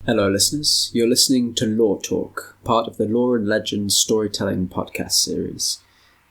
Hello listeners, you're listening to Lore Talk, part of the Lore and Legends storytelling podcast series.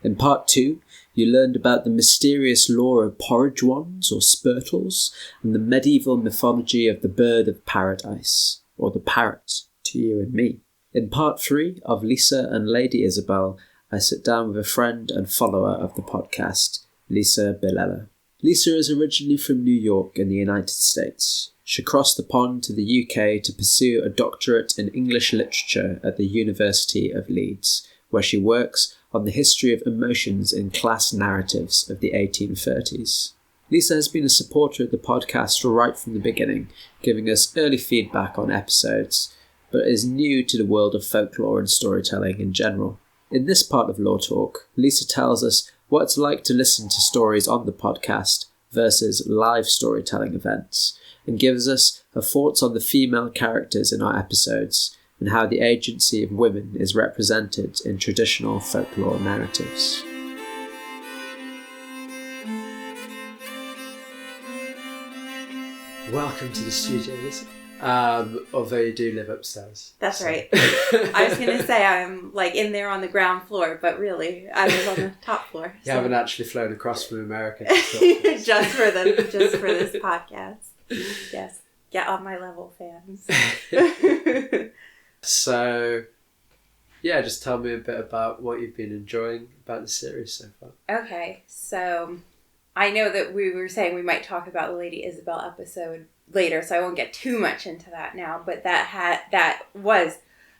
In part 2, you learned about the mysterious lore of porridge wands or spurtles, and the medieval mythology of the bird of paradise, or the parrot, to you and me. In part 3 of Lisa and Lady Isabel, I sit down with a friend and follower of the podcast, Lisa Billela. Lisa is originally from New York in the United States. She crossed the pond to the UK to pursue a doctorate in English literature at the University of Leeds, where she works on the history of emotions in class narratives of the 1830s. Lisa has been a supporter of the podcast right from the beginning, giving us early feedback on episodes, but is new to the world of folklore and storytelling in general. In this part of Lore Talk, Lisa tells us what it's like to listen to stories on the podcast versus live storytelling events, and gives us her thoughts on the female characters in our episodes and how the agency of women is represented in traditional folklore narratives. Welcome to the studio, Lisa. Although you do live upstairs. That's right. I was going to say I'm like in there on the ground floor, but really I was on the top floor. You haven't actually flown across from America just for this podcast. Yes. Get on my level, fans. So, yeah, just tell me a bit about what you've been enjoying about the series so far. Okay, so I know that we were saying we might talk about the Lady Isabel episode later, so I won't get too much into that now, but that was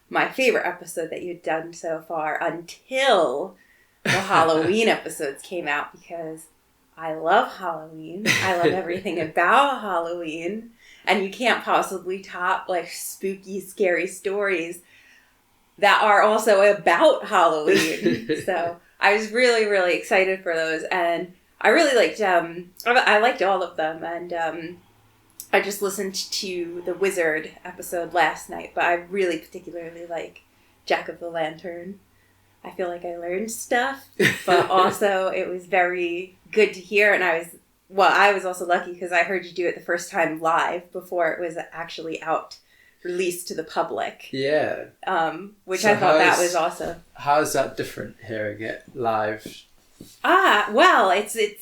my favorite episode that you'd done so far until the Halloween episodes came out, because I love Halloween. I love everything about Halloween, and you can't possibly top like spooky, scary stories that are also about Halloween. So I was really, really excited for those, and I really liked, I liked all of them, and I just listened to the Wizard episode last night, but I really particularly like Jack of the Lantern. I feel like I learned stuff, but also it was very good to hear, and I was also lucky because I heard you do it the first time live before it was actually released to the public. Yeah. Which so I thought that was awesome. How is that different, hearing it live? Well, it's a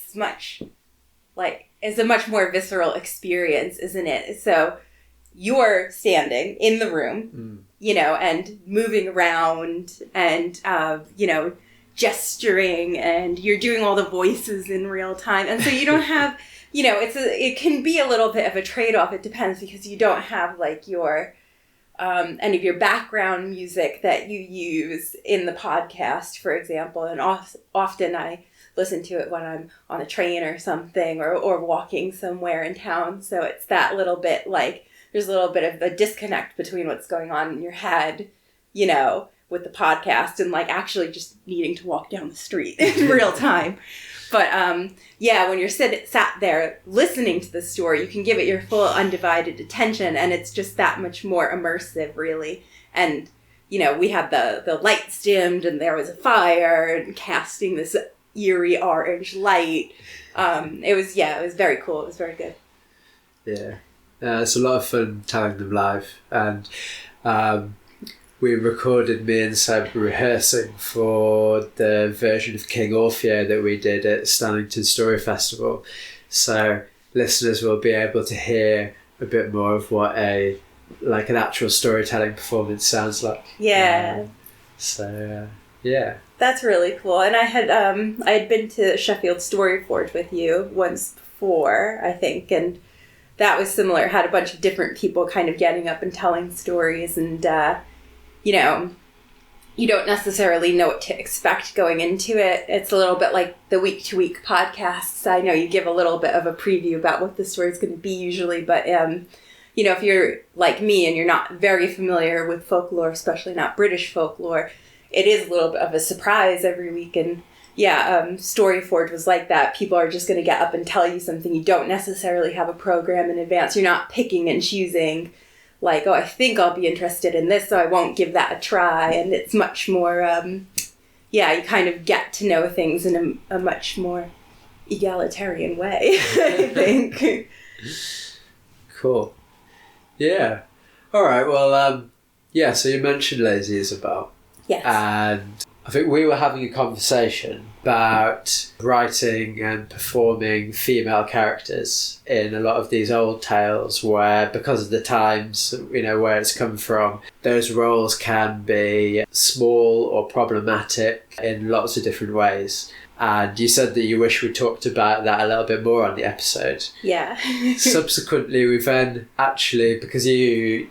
much more visceral experience, isn't it? So you're standing in the room, and moving around and, gesturing, and you're doing all the voices in real time. And so you don't have, it can be a little bit of a trade-off. It depends, because you don't have like your, any of your background music that you use in the podcast, for example. And often I listen to it when I'm on a train or something, or walking somewhere in town. So it's that little bit like, there's a little bit of a disconnect between what's going on in your head, with the podcast and like actually just needing to walk down the street in real time. But when you're sat there listening to the story, you can give it your full undivided attention, and it's just that much more immersive, really. And, we had the lights dimmed, and there was a fire and casting this eerie orange light. It was very cool. It was very good. Yeah. It's a lot of fun telling them live, and we recorded me and Seb rehearsing for the version of King Orfeo that we did at Stannington Story Festival, so listeners will be able to hear a bit more of what an actual storytelling performance sounds like. Yeah. Yeah. That's really cool. And I had been to Sheffield Story Forge with you once before, I think, and that was similar. It had a bunch of different people kind of getting up and telling stories, and you don't necessarily know what to expect going into it. It's a little bit like the week-to-week podcasts. I know you give a little bit of a preview about what the story is going to be usually, but if you're like me and you're not very familiar with folklore, especially not British folklore, it is a little bit of a surprise every week. And Storyforge was like that. People are just going to get up and tell you something. You don't necessarily have a program in advance. You're not picking and choosing like, oh, I think I'll be interested in this, so I won't give that a try. And it's much more, you kind of get to know things in a much more egalitarian way, I think. Cool. Yeah. All right, well, yeah, so you mentioned Lady Isabel. Yes. And I think we were having a conversation about writing and performing female characters in a lot of these old tales where, because of the times, where it's come from, those roles can be small or problematic in lots of different ways. And you said that you wish we talked about that a little bit more on the episode. Yeah. Subsequently, we then actually, because you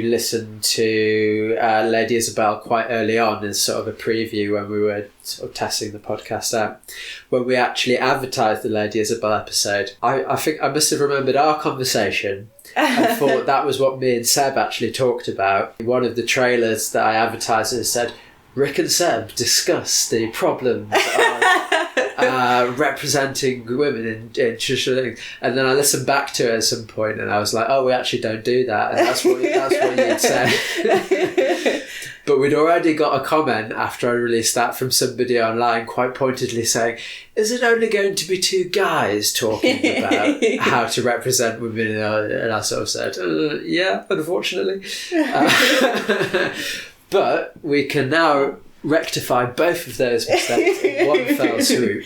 listened to Lady Isabel quite early on as sort of a preview when we were sort of testing the podcast out, when we actually advertised the Lady Isabel episode, I think I must have remembered our conversation and thought that was what me and Seb actually talked about. One of the trailers that I advertised it said, Rick and Seb discuss the problems of representing women in traditional things. And then I listened back to it at some point and I was like, oh, we actually don't do that. And that's what you'd said. But we'd already got a comment after I released that from somebody online quite pointedly saying, is it only going to be two guys talking about how to represent women? And I sort of said, yeah, unfortunately. But we can now rectify both of those mistakes in one fell swoop.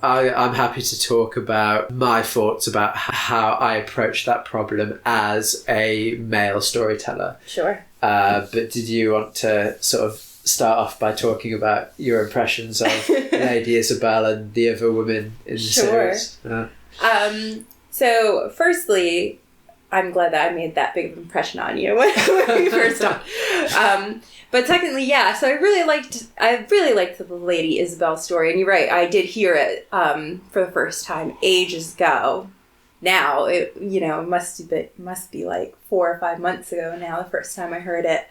I'm happy to talk about my thoughts about how I approach that problem as a male storyteller. Sure. But did you want to sort of start off by talking about your impressions of Lady Isabel and the other women in the series? So, firstly, I'm glad that I made that big of an impression on you when we first talked. But secondly, yeah, so I really liked the Lady Isabel story, and you're right, I did hear it for the first time ages ago. Now, it must be like 4 or 5 months ago now, the first time I heard it.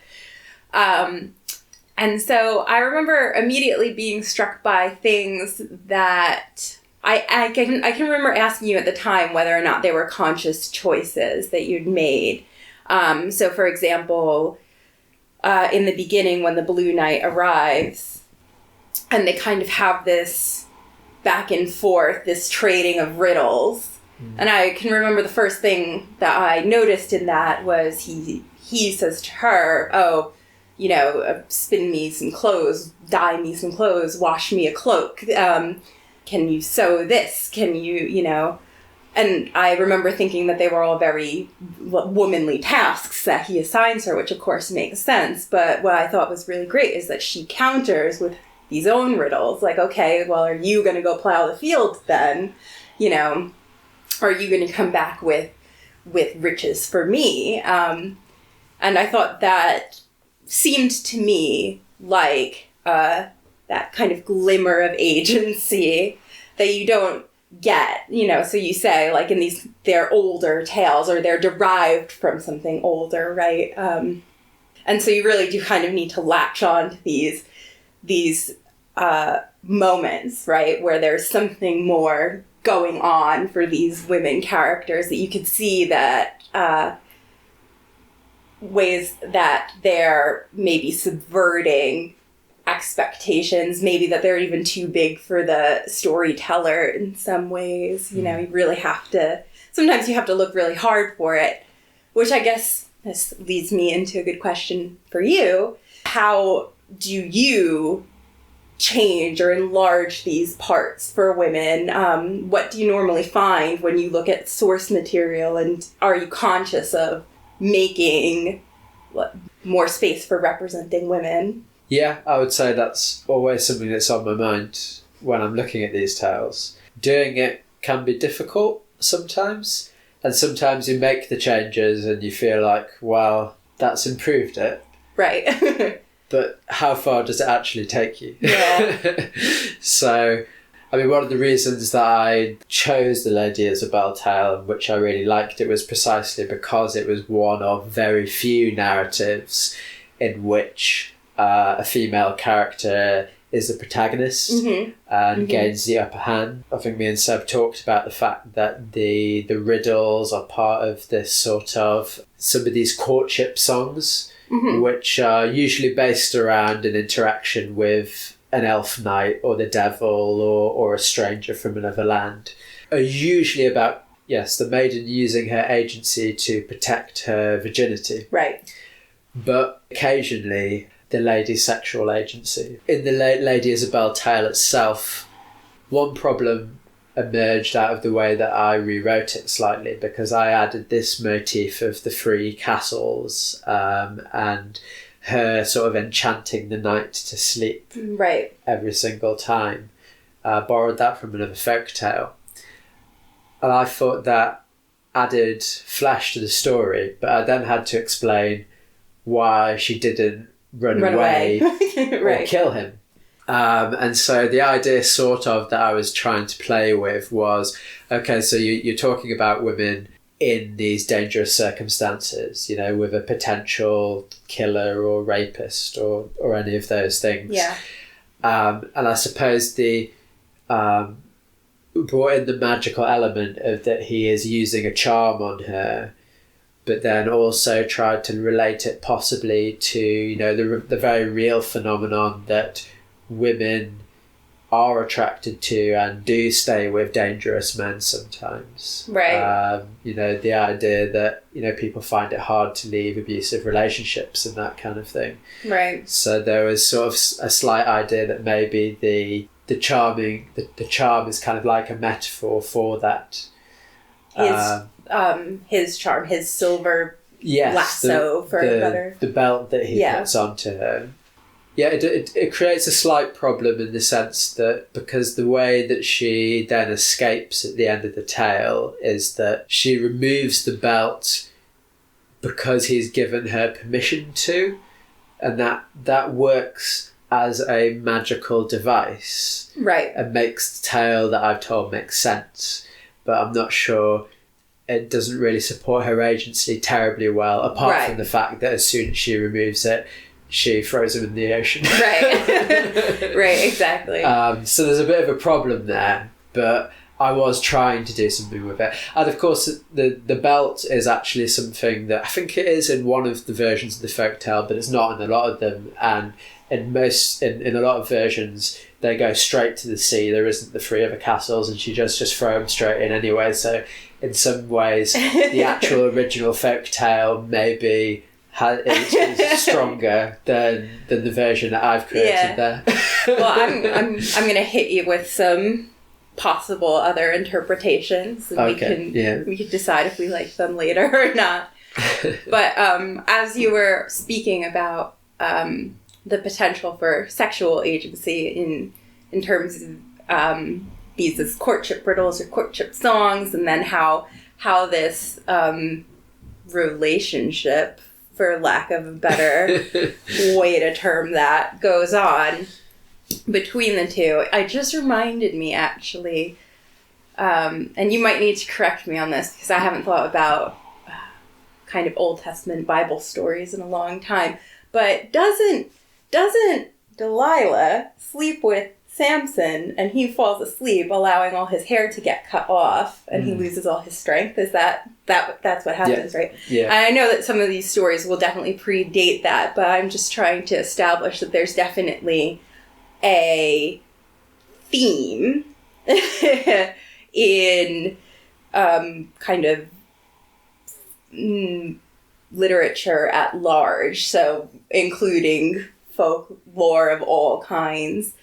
And so I remember immediately being struck by things that I can remember asking you at the time whether or not they were conscious choices that you'd made. So, for example, in the beginning when the Blue Knight arrives, and they kind of have this back and forth, this trading of riddles. Mm. And I can remember the first thing that I noticed in that was he says to her, oh, spin me some clothes, dye me some clothes, wash me a cloak. Can you sew this? Can you. And I remember thinking that they were all very womanly tasks that he assigns her, which of course makes sense. But what I thought was really great is that she counters with these own riddles. Like, okay, well, are you going to go plow the field then? Are you going to come back with riches for me? And I thought that seemed to me like that kind of glimmer of agency that you don't get, so you say, like, in they're older tales, or they're derived from something older, right? And so you really do kind of need to latch on to these moments, right, where there's something more going on for these women characters, that you could see that ways that they're maybe subverting expectations, maybe that they're even too big for the storyteller in some ways. You really have to, sometimes you have to look really hard for it, which I guess this leads me into a good question for you. How do you change or enlarge these parts for women? What do you normally find when you look at source material, and are you conscious of making more space for representing women? Yeah, I would say that's always something that's on my mind when I'm looking at these tales. Doing it can be difficult sometimes, and sometimes you make the changes and you feel like, well, that's improved it. Right. But how far does it actually take you? Yeah. So, I mean, one of the reasons that I chose the Lady Isabel tale, which I really liked it, was precisely because it was one of very few narratives in which a female character is the protagonist and gains the upper hand. I think me and Seb talked about the fact that the riddles are part of this sort of, some of these courtship songs, which are usually based around an interaction with an elf knight or the devil or a stranger from another land, are usually about yes, the maiden using her agency to protect her virginity. Right. But occasionally, the lady's sexual agency. In the Lady Isabel tale itself, one problem emerged out of the way that I rewrote it slightly, because I added this motif of the 3 castles and her sort of enchanting the night to sleep right. every single time. Borrowed that from another folk tale. And I thought that added flesh to the story, but I then had to explain why she didn't run away right. or kill him. And so the idea sort of that I was trying to play with was, okay, so you're talking about women in these dangerous circumstances, you know, with a potential killer or rapist or any of those things. Yeah. And I suppose the brought in the magical element of that he is using a charm on her, but then also tried to relate it possibly to, you know, the very real phenomenon that women are attracted to and do stay with dangerous men sometimes. Right. You know, the idea that, you know, people find it hard to leave abusive relationships and that kind of thing. Right. So there was sort of a slight idea that maybe the charm is kind of like a metaphor for that. His charm, his silver lasso, the belt that he puts onto her. Yeah, it creates a slight problem in the sense that because the way that she then escapes at the end of the tale is that she removes the belt because he's given her permission to, and that works as a magical device. Right. And makes the tale that I've told make sense. But I'm not sure it doesn't really support her agency terribly well, apart from the fact that as soon as she removes it, she throws him in the ocean. Right. Right, exactly. So there's a bit of a problem there, but I was trying to do something with it. And of course, the belt is actually something that I think it is in one of the versions of the folktale, but it's not in a lot of them. And in a lot of versions, they go straight to the sea. There isn't the 3 other castles, and she just throw them straight in anyway. So in some ways, the actual original folktale maybe is stronger than the version that I've created there. Well, I'm going to hit you with some possible other interpretations, and we can decide if we like them later or not. But as you were speaking about the potential for sexual agency in terms of these as courtship riddles or courtship songs, and then how this relationship, for lack of a better way to term that, goes on between the two. It just reminded me, actually, and you might need to correct me on this because I haven't thought about kind of Old Testament Bible stories in a long time, but doesn't Delilah sleep with Samson and he falls asleep, allowing all his hair to get cut off, and he loses all his strength? Is that's what happens, right? Yeah. And I know that some of these stories will definitely predate that, but I'm just trying to establish that there's definitely a theme in kind of literature at large, so including folklore of all kinds,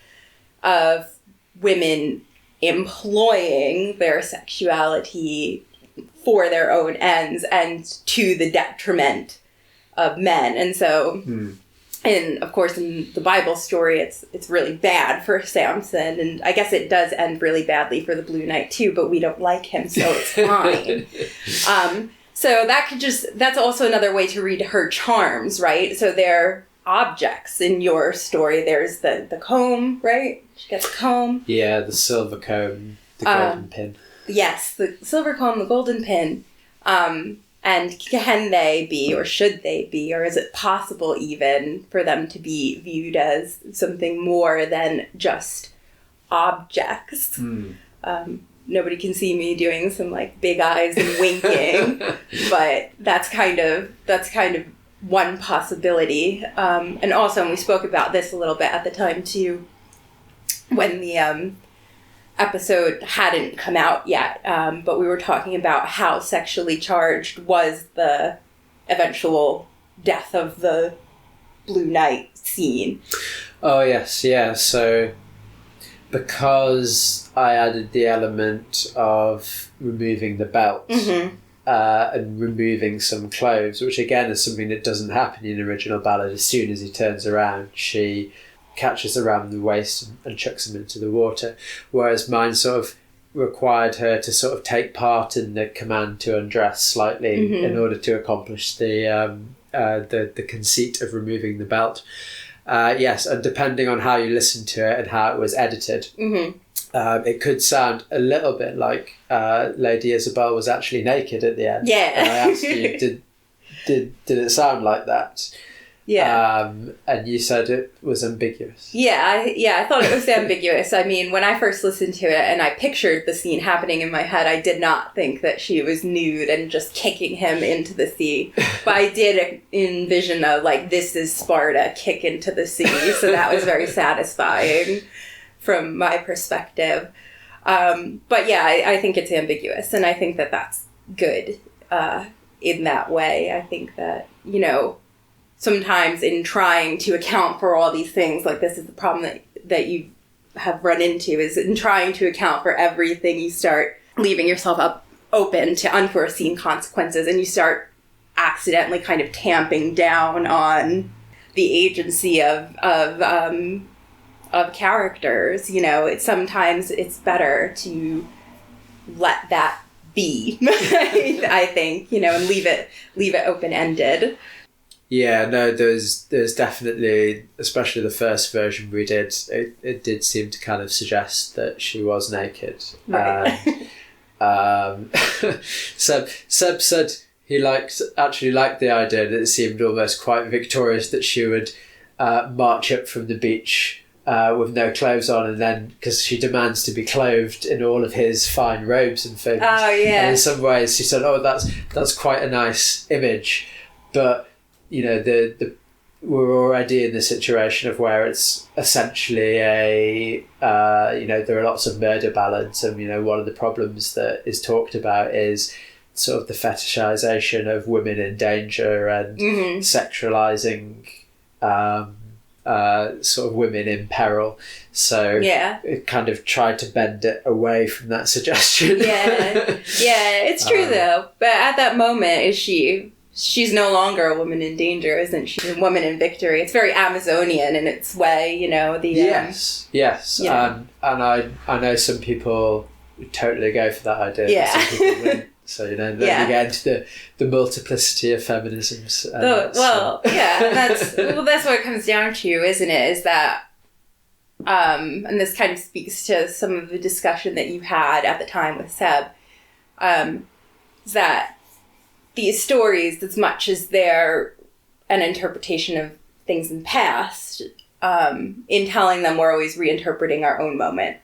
of women employing their sexuality for their own ends and to the detriment of men. And so, and of course in the Bible story, it's really bad for Samson, and I guess it does end really badly for the Blue Knight too, but we don't like him, so it's fine. So that's also another way to read her charms, right? So they're objects in your story. There's the comb, right? She gets a comb. Yeah, the silver comb, the golden pin. Yes, the silver comb, the golden pin. And can they be, or should they be, or is it possible even for them to be viewed as something more than just objects? Nobody can see me doing some like big eyes and winking, but that's kind of one possibility. And also, and we spoke about this a little bit at the time too, when the episode hadn't come out yet, but we were talking about how sexually charged was the eventual death of the Blue Knight scene. Oh, yes, yeah. So, because I added the element of removing the belt and removing some clothes, which again is something that doesn't happen in the original ballad. As soon as he turns around, she catches around the waist and chucks him into the water, whereas mine sort of required her to sort of take part in the command to undress slightly in order to accomplish the conceit of removing the belt. Yes, and depending on how you listen to it and how it was edited, it could sound a little bit like Lady Isabel was actually naked at the end. Yeah. And I asked you, did it sound like that? Yeah. And you said it was ambiguous. I thought it was ambiguous. I mean, when I first listened to it and I pictured the scene happening in my head, I did not think that she was nude and just kicking him into the sea. But I did envision this is Sparta, kick into the sea. So that was very satisfying from my perspective. But yeah, I think it's ambiguous. And I think that that's good in that way. I think that, sometimes in trying to account for all these things, like this is the problem that you have run into, is in trying to account for everything, you start leaving yourself up open to unforeseen consequences, and you start accidentally kind of tamping down on the agency of characters. Sometimes it's better to let that be, I think, and leave it open-ended. Yeah, no, there's definitely, especially the first version we did, it did seem to kind of suggest that she was naked. Right. Seb said he actually liked the idea that it seemed almost quite victorious that she would march up from the beach with no clothes on, and then, because she demands to be clothed in all of his fine robes and things. Oh, yeah. And in some ways she said, that's quite a nice image, but we're already in the situation of where it's essentially there are lots of murder ballads, and one of the problems that is talked about is sort of the fetishization of women in danger and sexualizing sort of women in peril. So it kind of tried to bend it away from that suggestion. Yeah, it's true though. But at that moment, she's no longer a woman in danger, isn't she? A woman in victory. It's very Amazonian in its way, Yes. And I know some people totally go for that idea. Yeah. Some people wouldn't. So, then you get into the multiplicity of feminisms. That's what it comes down to, isn't it? Is that, and this kind of speaks to some of the discussion that you had at the time with Seb, is that these stories, as much as they're an interpretation of things in the past, in telling them, we're always reinterpreting our own moment.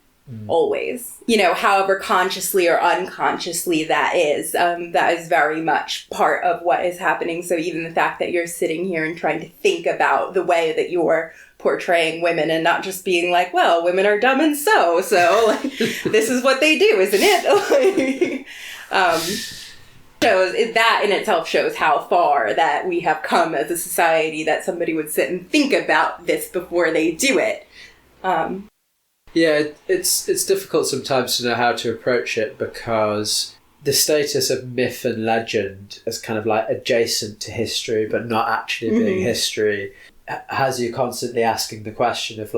Always. However consciously or unconsciously that is very much part of what is happening. So even the fact that you're sitting here and trying to think about the way that you're portraying women and not just being like, well, women are dumb and so this is what they do, isn't it? That in itself shows how far that we have come as a society, that somebody would sit and think about this before they do it. Yeah, it's difficult sometimes to know how to approach it, because the status of myth and legend as kind of like adjacent to history but not actually being history has you constantly asking the question of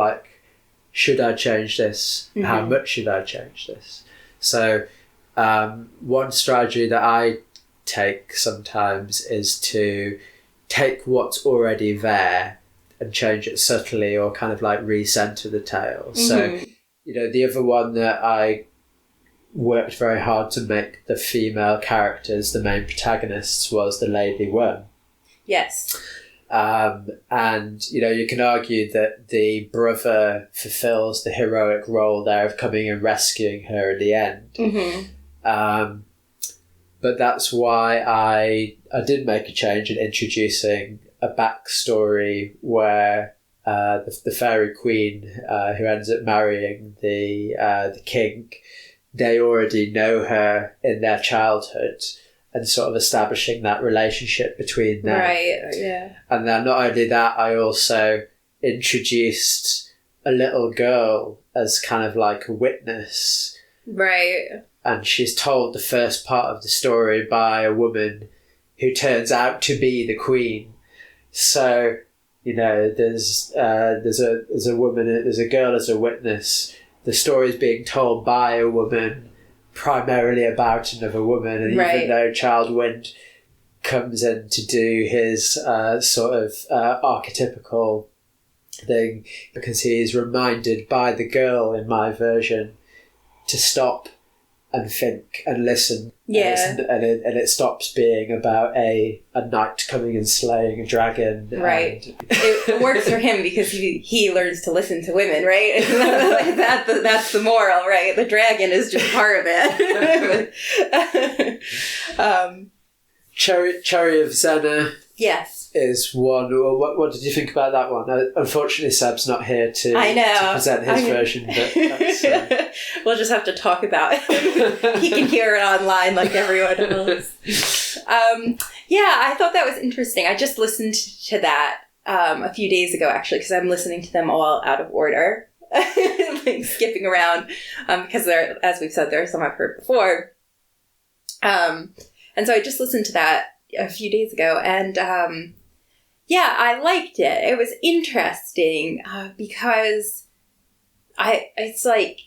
should I change this? How much should I change this? So one strategy that I take sometimes is to take what's already there and change it subtly, or kind of recenter the tale. So, the other one that I worked very hard to make the female characters the main protagonists was the Lady Worm. Yes. And, you can argue that the brother fulfills the heroic role there of coming and rescuing her at the end. But that's why I did make a change in introducing a backstory where the fairy queen who ends up marrying the king, they already know her in their childhood, and sort of establishing that relationship between them. Right, yeah. And then not only that, I also introduced a little girl as kind of like a witness. Right. And she's told the first part of the story by a woman who turns out to be the queen. So, you know, there's a woman, there's a girl as a witness. The story is being told by a woman, primarily about another woman, and right. even though Child Wind comes in to do his sort of archetypical thing, because he's reminded by the girl in my version to stop and think and listen. Yeah. And it stops being about a knight coming and slaying a dragon. Right. It works for him because he learns to listen to women, right? That's the moral, right? The dragon is just part of it. Cherry of Zena. Yes. Is one. What did you think about that one? Unfortunately, Seb's not here to present his version, but that's, we'll just have to talk about it. He can hear it online like everyone else. Yeah, I thought that was interesting. I just listened to that a few days ago, actually, because I'm listening to them all out of order, like skipping around, because they're, as we've said, there are some I've heard before. And so I just listened to that a few days ago, and yeah, I liked it. It was interesting because it's like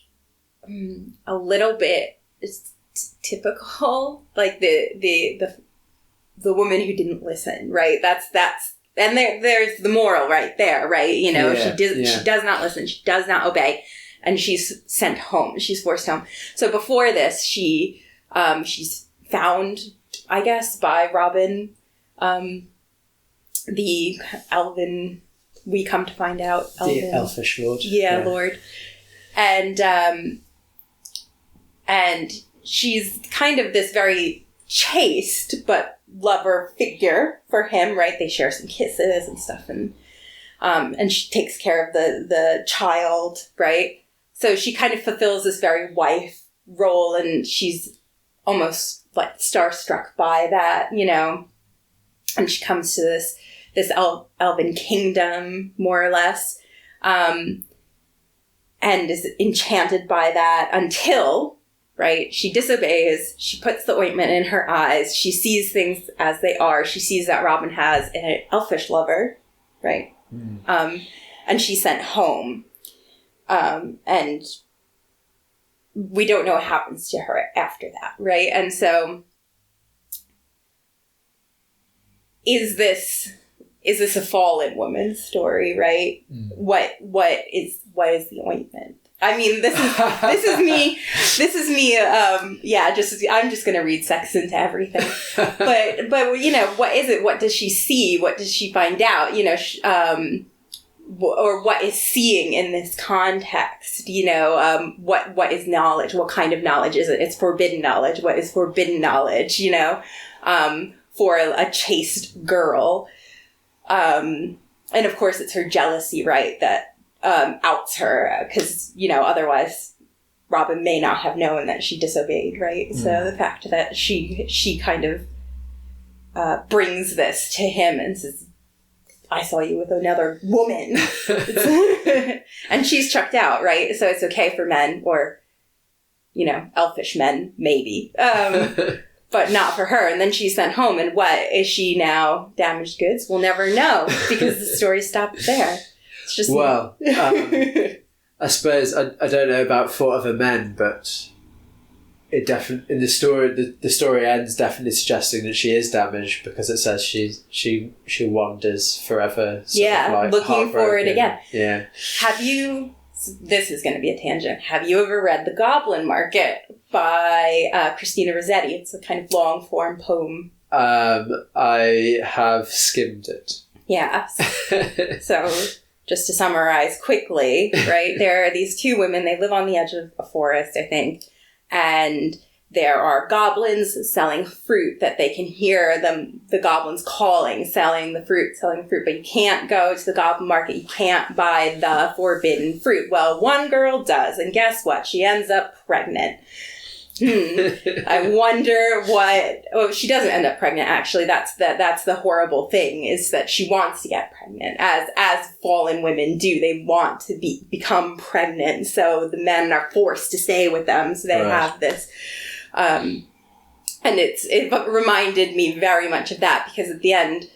a little bit typical, like the woman who didn't listen, right? That's and there's the moral right there, right? You know, she does not listen, she does not obey, and she's sent home. She's forced home. So before this, she's found, I guess, by Robin, the elven, we come to find out. Elven, the elfish lord. Yeah, lord. And she's kind of this very chaste but lover figure for him, right? They share some kisses and stuff, and she takes care of the child, right? So she kind of fulfills this very wife role, and she's almost like starstruck by that, you know. And she comes to this elven kingdom, more or less, and is enchanted by that until, right, she disobeys. She puts the ointment in her eyes. She sees things as they are. She sees that Robin has an elfish lover, right? And she's sent home. And we don't know what happens to her after that, right? And so, is this a fallen woman's story, right? What is the ointment? I mean, this is me. I'm just going to read sex into everything. But you know, what is it? What does she see? What does she find out? You know, or what is seeing in this context? You know, what is knowledge? What kind of knowledge is it? It's forbidden knowledge. What is forbidden knowledge? You know, for a chaste girl. And of course, it's her jealousy, right, that outs her, because, you know, otherwise Robin may not have known that she disobeyed, right? So the fact that she kind of brings this to him and says, I saw you with another woman. And she's chucked out, right? So it's okay for men, or, you know, elfish men, maybe. But not for her. And then she's sent home. And what? Is she now damaged goods? We'll never know, because the story stopped there. It's just... Well, I suppose, I don't know about 4 other men, but it definitely, in the story, the story ends definitely suggesting that she is damaged, because it says she wanders forever. Like looking for it again. Yeah. Have you... This is going to be a tangent. Have you ever read The Goblin Market by Christina Rossetti? It's a kind of long-form poem. I have skimmed it. Yeah. So, just to summarize quickly, right? There are these 2 women. They live on the edge of a forest, I think. And there are goblins selling fruit that they can hear the goblins calling, selling the fruit, but you can't go to the goblin market, you can't buy the forbidden fruit. Well, one girl does, and guess what? She ends up pregnant. I wonder what... Oh, she doesn't end up pregnant, actually. That's the horrible thing, is that she wants to get pregnant, as fallen women do. They want to become pregnant, so the men are forced to stay with them, so they have this... and it reminded me very much of that, because at the end,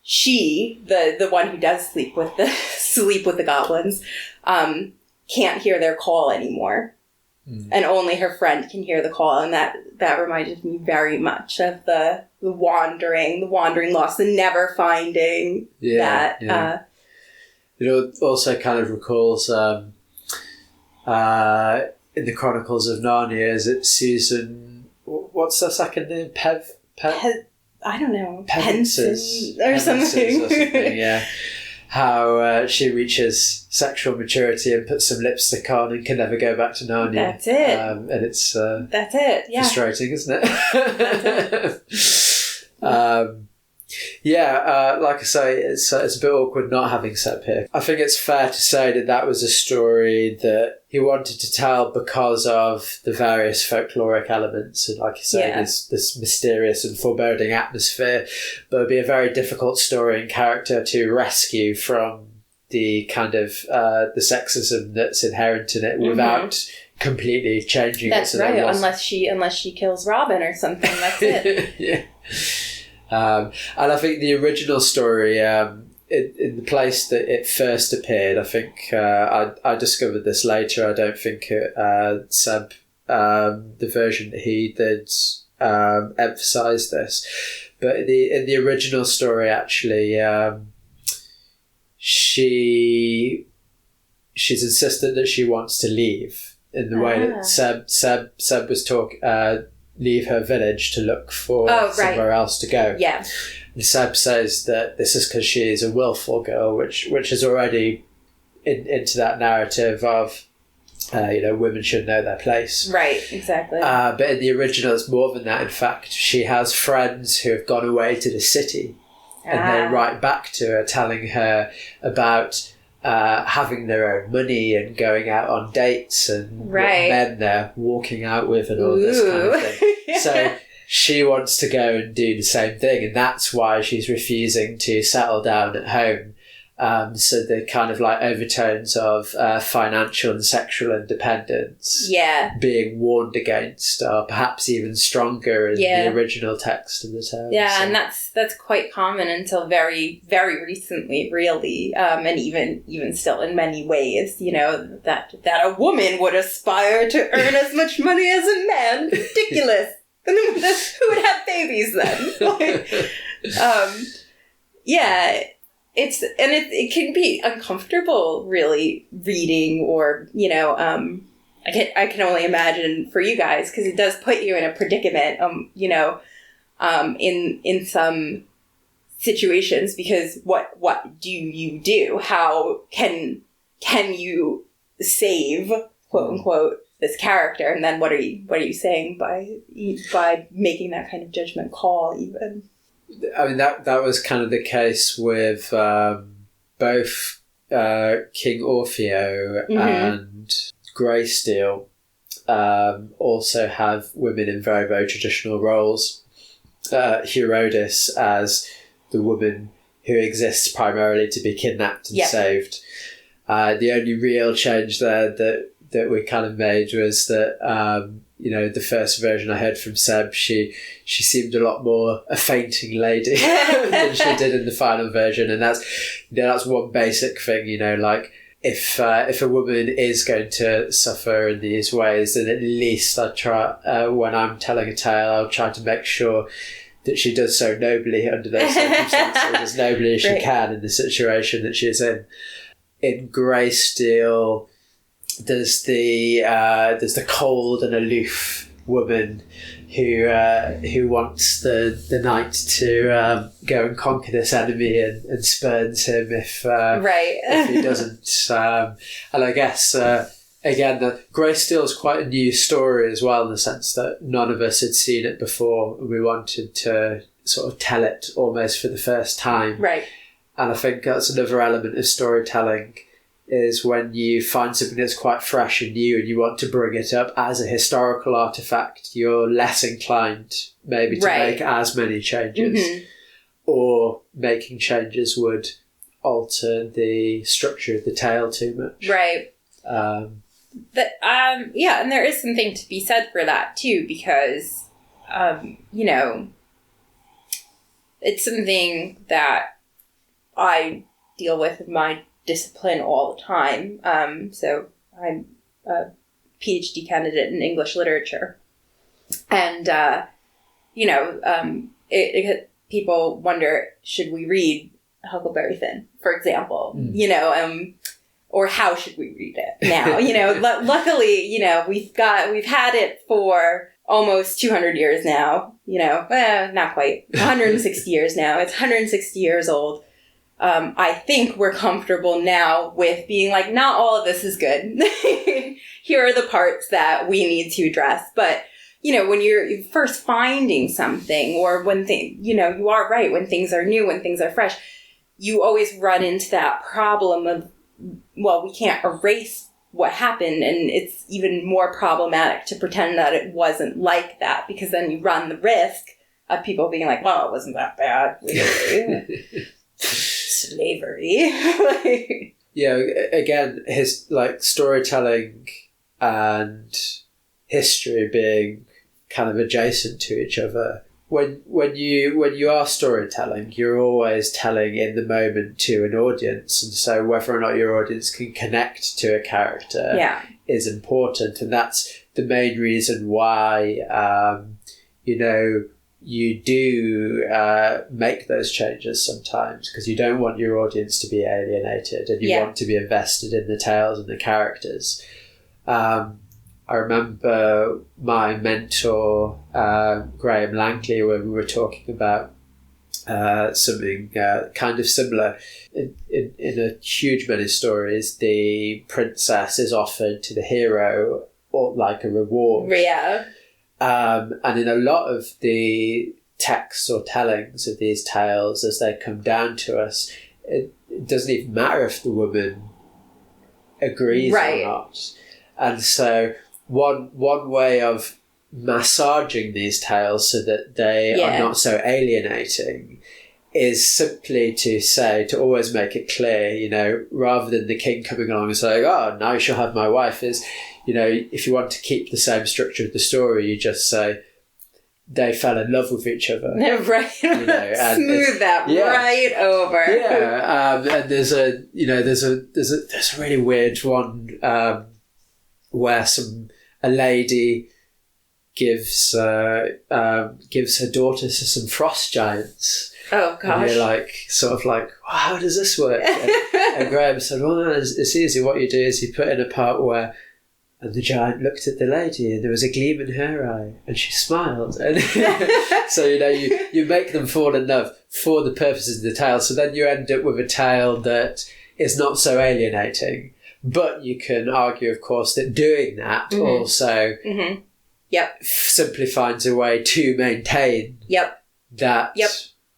she, the one who does sleep with the goblins, can't hear their call anymore. And only her friend can hear the call, and that reminded me very much of the wandering lost, the never finding that. Yeah. It also kind of recalls in the Chronicles of Narnia, is it Susan? What's her second name? I don't know. Pensis or something. Yeah. How she reaches sexual maturity and puts some lipstick on and can never go back to Narnia. That's it. And it's that's it. Yeah. Frustrating, isn't it? That's it. Like I say, it's a bit awkward not having Seb here. I think it's fair to say that was a story that he wanted to tell because of the various folkloric elements, and like you say, this mysterious and foreboding atmosphere, but it would be a very difficult story and character to rescue from the kind of the sexism that's inherent in it without completely changing that's it. That's right, unless she kills Robin or something, that's it. Yeah. And I think the original story, in the place that it first appeared, I think I discovered this later. I don't think Seb, the version that he did, emphasised this. But in the original story, actually, she's insistent that she wants to leave in the way that Seb was talking. Leave her village to look for somewhere else to go. Yeah. And Seb says that this is because she is a willful girl, which is already into that narrative of, women should know their place. Right, exactly. But in the original, it's more than that. In fact, she has friends who have gone away to the city, and they write back to her telling her about having their own money and going out on dates and what men they're walking out with and all this kind of thing. So she wants to go and do the same thing, and that's why she's refusing to settle down at home. So the kind of like overtones of financial and sexual independence being warned against are perhaps even stronger in the original text of the tale. Yeah, so. And that's quite common until very, very recently, really, and even still in many ways, that a woman would aspire to earn as much money as a man. Ridiculous. And then who would have babies then? It can be uncomfortable, really, reading, or I can only imagine for you guys, because it does put you in a predicament, in some situations, because what do you do? How can you save, quote unquote, this character? And then what are you saying by making that kind of judgment call, even? I mean, that was kind of the case with both King Orfeo and Greysteel. Also have women in very, very traditional roles. Herodes as the woman who exists primarily to be kidnapped and saved. The only real change there that we kind of made was that the first version I heard from Seb, she seemed a lot more a fainting lady than she did in the final version, and that's one basic thing, like if a woman is going to suffer in these ways, then at least I try when I'm telling a tale, I'll try to make sure that she does so nobly under those circumstances, as nobly as she can in the situation that she's in. In Greysteel, there's the cold and aloof woman who wants the knight to go and conquer this enemy and spurns him if he doesn't. And I guess again, the Greysteel is quite a new story as well, in the sense that none of us had seen it before, and we wanted to sort of tell it almost for the first time. Right. And I think that's another element of storytelling, is when you find something that's quite fresh and new and you want to bring it up as a historical artifact, you're less inclined maybe to make as many changes, or making changes would alter the structure of the tale too much. Right. Yeah, and there is something to be said for that too, because, you know, it's something that I deal with in my discipline all the time. So I'm a PhD candidate in English literature. And, you know, people wonder, should we read Huckleberry Finn, for example? You know, or how should we read it now? You know, luckily, you know, we've had it for almost 200 years now, you know, not quite, 160 years now. It's 160 years old. I think we're comfortable now with being like, not all of this is good. Here are the parts that we need to address. But, you know, when you're first finding something, or when you know, you are right, when things are new, when things are fresh, you always run into that problem of, well, we can't erase what happened, and it's even more problematic to pretend that it wasn't like that, because then you run the risk of people being like, well, it wasn't that bad. Slavery. Yeah, again, storytelling and history being kind of adjacent to each other. When you are storytelling, you're always telling in the moment to an audience, and so whether or not your audience can connect to a character is important, and that's the main reason why you know, you do make those changes sometimes, because you don't want your audience to be alienated, and you want to be invested in the tales and the characters. I remember my mentor, Graham Langley, when we were talking about something kind of similar. In a huge many stories, the princess is offered to the hero or like a reward. Yeah. And in a lot of the texts or tellings of these tales, as they come down to us, it doesn't even matter if the woman agrees or not. And so one way of massaging these tales so that they are not so alienating is simply to always make it clear, you know, rather than the king coming along and saying, oh, now you shall have my wife, is, you know, if you want to keep the same structure of the story, you just say they fell in love with each other. Right. You know, and smooth that right over. Yeah. And there's a really weird one where a lady gives her daughter to some frost giants. Oh gosh! And you're like, sort of like, well, how does this work? And Graham said, well, no, it's easy. What you do is you put in a part where, and the giant looked at the lady, and there was a gleam in her eye, and she smiled. And so you know, you make them fall in love for the purposes of the tale. So then you end up with a tale that is not so alienating. But you can argue, of course, that doing that also simply finds a way to maintain that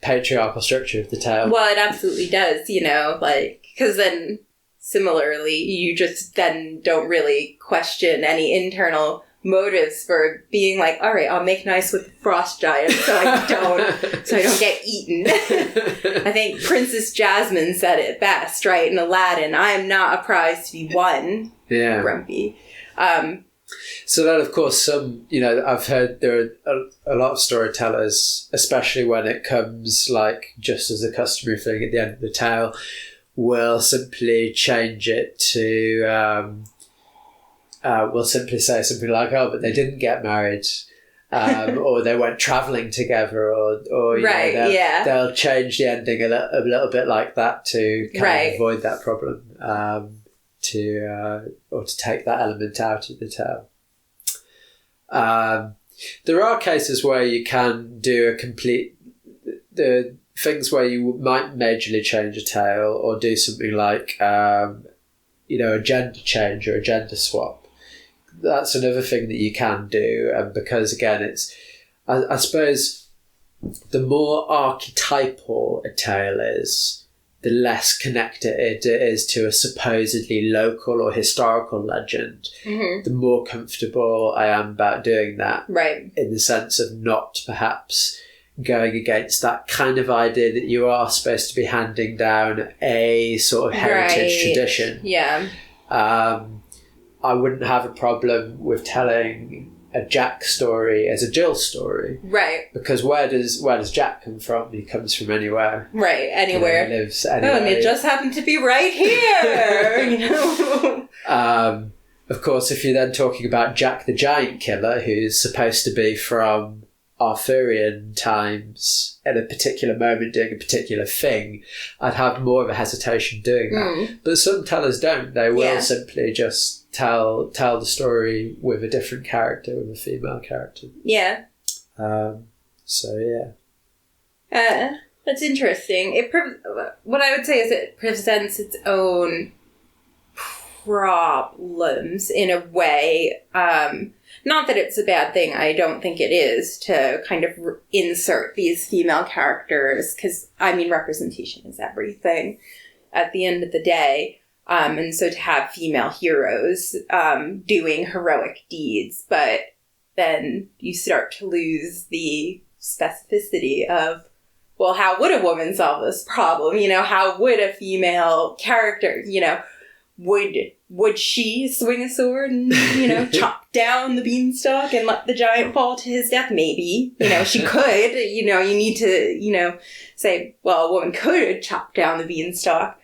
patriarchal structure of the tale. Well, it absolutely does, you know, like, because then similarly, you just then don't really question any internal motives for being like, all right, I'll make nice with the frost giant so I don't get eaten. I think Princess Jasmine said it best, right, in Aladdin. I am not a prize to be won. Yeah. Grumpy. So then, of course, you know, I've heard there are a lot of storytellers, especially when it comes like just as a customary thing at the end of the tale, will simply change it to, will simply say something like, oh, but they didn't get married, or they went travelling together, or you know, they'll change the ending a little bit like that to kind of avoid that problem. Or to take that element out of the tale. There are cases where you can do the things where you might majorly change a tale, or do something like a gender change or a gender swap. That's another thing that you can do, and because again, I suppose the more archetypal a tale is, the less connected it is to a supposedly local or historical legend, the more comfortable I am about doing that. Right. In the sense of not perhaps going against that kind of idea that you are supposed to be handing down a sort of heritage tradition. Yeah. I wouldn't have a problem with telling a Jack story as a Jill story. Right. Because where does Jack come from? He comes from anywhere. Right, anywhere. He lives anywhere. Oh, and it just happened to be right here, Of course, if you're then talking about Jack the Giant Killer, who's supposed to be from Arthurian times at a particular moment doing a particular thing, I'd have more of a hesitation doing that. But some tellers don't. They will simply just tell the story with a different character, with a female character. Yeah. So yeah. That's interesting. What I would say is it presents its own problems in a way. Not that it's a bad thing. I don't think it is to kind of insert these female characters because, representation is everything at the end of the day. And so to have female heroes doing heroic deeds, but then you start to lose the specificity of, well, how would a woman solve this problem? How would a female character, would she swing a sword and, chop down the beanstalk and let the giant fall to his death? Maybe. She could. You need to, say, well, a woman could chop down the beanstalk,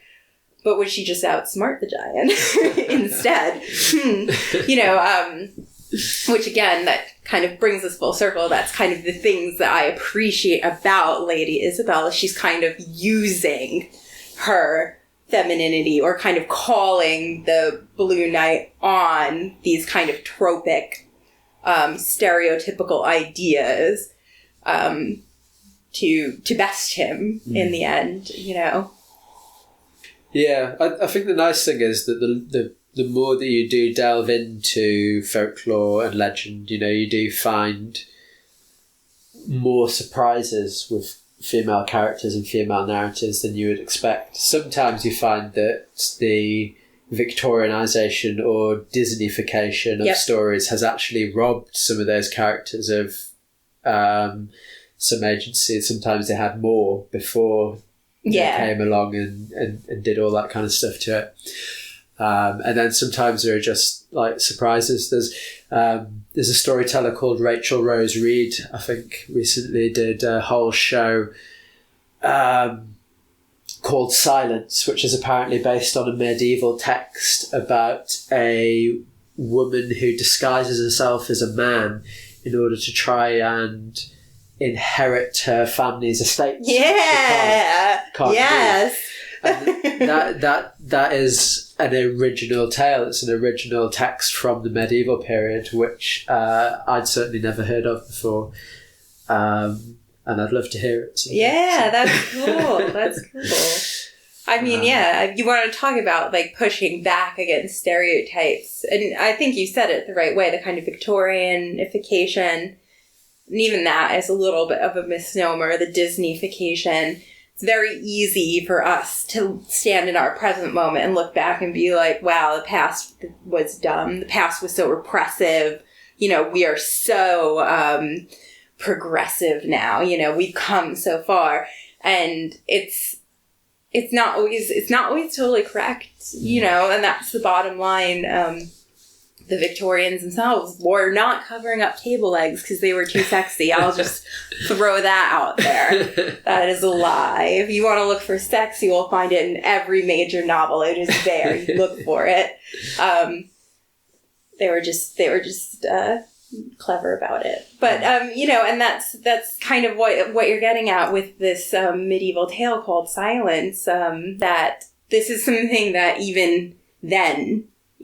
but would she just outsmart the giant instead? Which, again, that kind of brings us full circle. That's kind of the things that I appreciate about Lady Isabel. She's kind of using her femininity or kind of calling the Blue Knight on these kind of tropic, stereotypical ideas to best him in the end, Yeah, I think the nice thing is that the more that you do delve into folklore and legend, you do find more surprises with female characters and female narratives than you would expect. Sometimes you find that the Victorianisation or Disneyfication of stories has actually robbed some of those characters of some agency. Sometimes they had more before they came along and did all that kind of stuff to it. And then sometimes there are just like surprises. There's a storyteller called Rachel Rose Reed, I think recently did a whole show called Silence, which is apparently based on a medieval text about a woman who disguises herself as a man in order to try and inherit her family's estate. Yeah. Can't yes. And that is an original tale. It's an original text from the medieval period, which I'd certainly never heard of before, and I'd love to hear it someday. Yeah, that's cool. That's cool. You want to talk about like pushing back against stereotypes, and I think you said it the right way. The kind of Victorianification, and even that is a little bit of a misnomer. The Disneyfication. It's very easy for us to stand in our present moment and look back and be like, wow, the past was dumb. The past was so repressive. We are so progressive now. We've come so far. And it's not always totally correct, and that's the bottom line. The Victorians themselves were not covering up table legs because they were too sexy. I'll just throw that out there. That is a lie. If you want to look for sex, you will find it in every major novel. It is there. You look for it. They were just clever about it. But and that's kind of what you're getting at with this medieval tale called Silence. That this is something that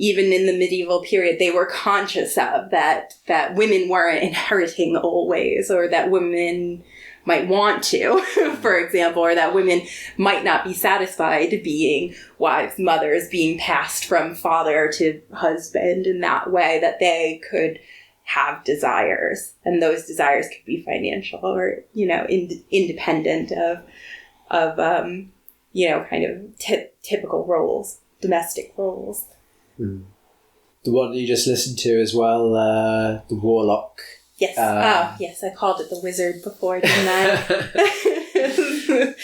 even in the medieval period, they were conscious of, that women weren't inheriting old ways, or that women might want to, for example, or that women might not be satisfied being wives, mothers, being passed from father to husband in that way, that they could have desires, and those desires could be financial or, independent of kind of typical roles, domestic roles. Mm. The one that you just listened to as well, the Warlock. Yes. Yes, I called it the Wizard before, didn't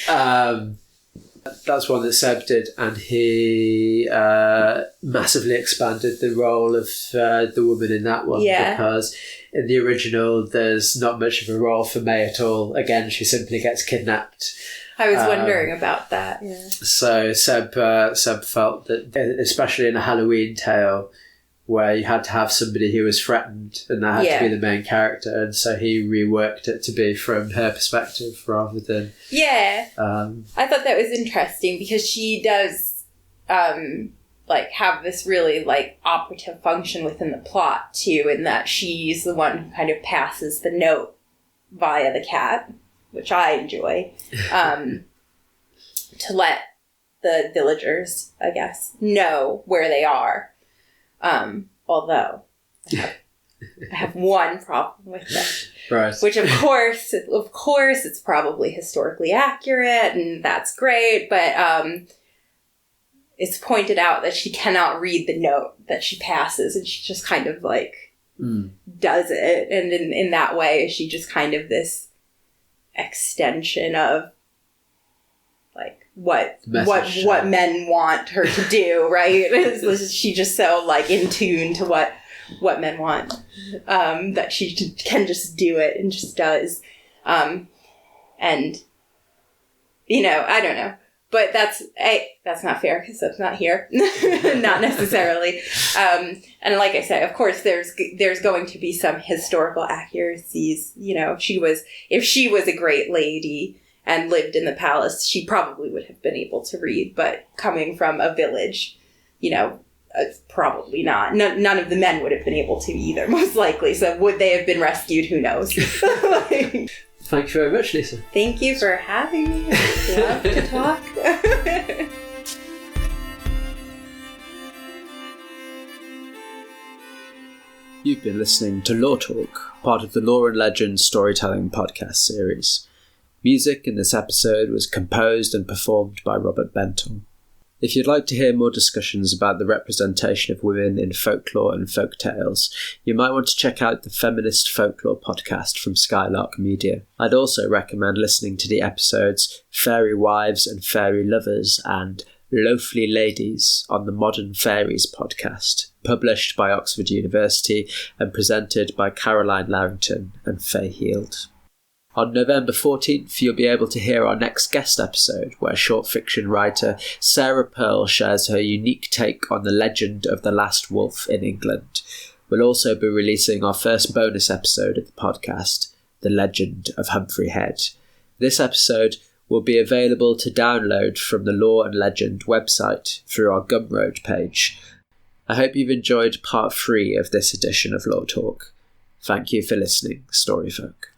I? That's one that Seb did, and he massively expanded the role of the woman in that one, because in the original there's not much of a role for May at all. Again, she simply gets kidnapped. I was wondering about that, yeah. So Seb felt that, especially in a Halloween tale, where you had to have somebody who was threatened, and that had to be the main character, and so he reworked it to be from her perspective rather than... Yeah. I thought that was interesting, because she does have this really operative function within the plot too, in that she's the one who kind of passes the note via the cat, which I enjoy, to let the villagers, I guess, know where they are. Although I have one problem with it, right? Which of course, it's probably historically accurate, and that's great. But it's pointed out that she cannot read the note that she passes, and she just kind of does it, and in that way, is she just kind of this extension of what men want her to do, right? Is she just so in tune to what men want, that she can just do it and just does, and I don't know, but that's not fair, because that's not here. Not necessarily. And like I said, of course there's going to be some historical accuracies. If she was a great lady and lived in the palace, she probably would have been able to read. But coming from a village, probably not. None of the men would have been able to either, most likely. So would they have been rescued? Who knows? Thank you very much, Lisa. Thank you for having me. I love to talk. You've been listening to Lore Talk, part of the Lore and Legend storytelling podcast series. Music in this episode was composed and performed by Robert Bentel. If you'd like to hear more discussions about the representation of women in folklore and folk tales, you might want to check out the Feminist Folklore podcast from Skylark Media. I'd also recommend listening to the episodes Fairy Wives and Fairy Lovers and Loafly Ladies on the Modern Fairies podcast, published by Oxford University and presented by Caroline Larrington and Faye Heald. On November 14th, you'll be able to hear our next guest episode, where short fiction writer Sarah Pearl shares her unique take on the legend of the last wolf in England. We'll also be releasing our first bonus episode of the podcast, The Legend of Humphrey Head. This episode will be available to download from the Lore and Legend website through our Gumroad page. I hope you've enjoyed part 3 of this edition of Lore Talk. Thank you for listening, Storyfolk.